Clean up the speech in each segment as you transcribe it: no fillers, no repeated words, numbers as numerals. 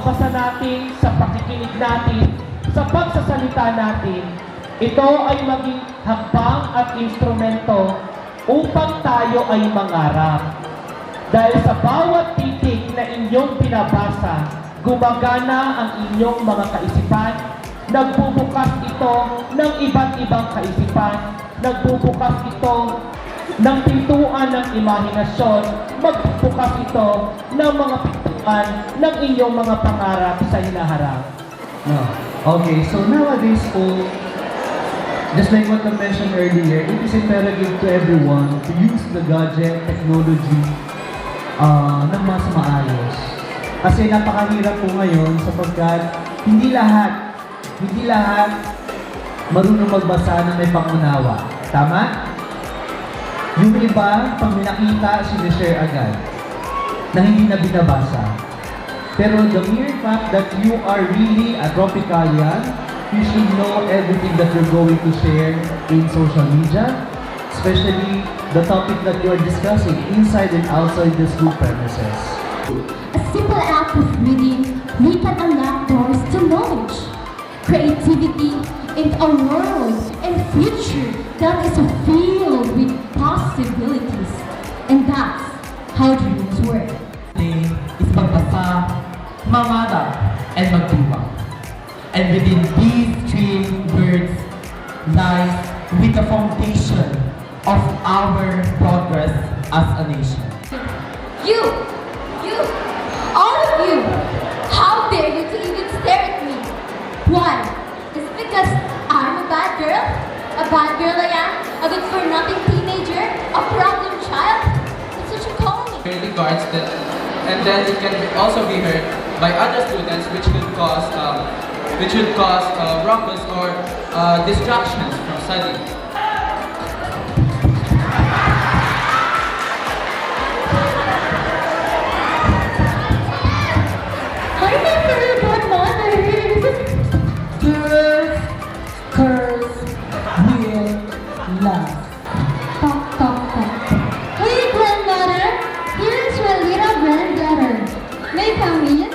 pagbabasa natin, sa pakikinig natin, sa pagsasalita natin, ito ay maging hakbang at instrumento upang tayo ay mangarap. Dahil sa bawat titik na inyong pinabasa, gumagana ang inyong mga kaisipan, nagbubukas ito ng iba't ibang kaisipan, nagbubukas ito ng pintuan ng imahinasyon, magbubukas ito ng mga pintuan ng inyong mga pangarap sa hinaharap. No. Okay, so nowadays po, just like what I mentioned earlier, it is imperative to everyone to use the gadget, technology, ng mas maayos. Kasi napakahirap po ngayon sapagkat hindi lahat marunong magbasa na may pangunawa. Tama? Yung iba, pag may nakita, sinishare agad na hindi na binabasa. Pero the mere fact that you are really a Tropicalian, you should know everything that you're going to share in social media, especially the topic that you are discussing inside and outside the school premises. A simple act of reading, we can unlock doors to knowledge, creativity, and a world and future that is filled with possibilities. And that's how dreams work. Is magbasa, mangarap, and magdiwang. And within these three words lies with the foundation of our progress as a nation. You, all of you, how dare you to even stare at me? Why? Is it because I'm a bad girl? A bad girl I am? A good-for-nothing teenager? A problem child? That's what you call me. Regards that, and then it can also be heard by other students, which could cause ruckus or distractions from studying. I never got mothers. Girls, curse, will, love. Talk. Hey, grandmother. Here's your little granddaughter. May I come in?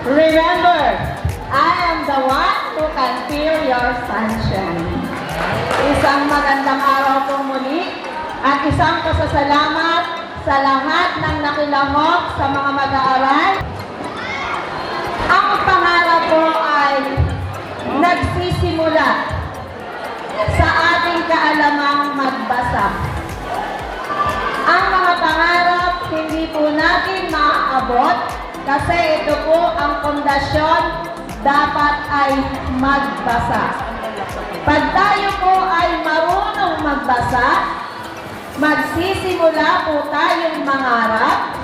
Remember, I am the one who can feel your sunshine. Isang magandang araw po muli at isang pasasalamat sa lahat ng nakilahok sa mga mag-aaral. Ang pangarap po ay nagsisimula sa ating kaalamang magbasa. Ang mga pangarap hindi po natin maaabot kasi ito po ang pundasyon, dapat ay magbasa. Pag tayo po ay marunong magbasa, magsisimula po tayong mangarap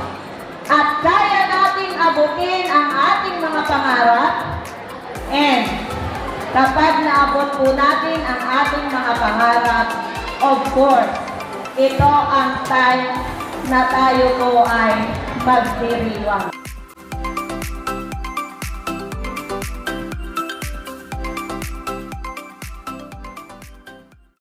at kaya nating abutin ang ating mga pangarap. And kapag naabot po natin ang ating mga pangarap, of course, ito ang time na tayo po ay magdiriwang.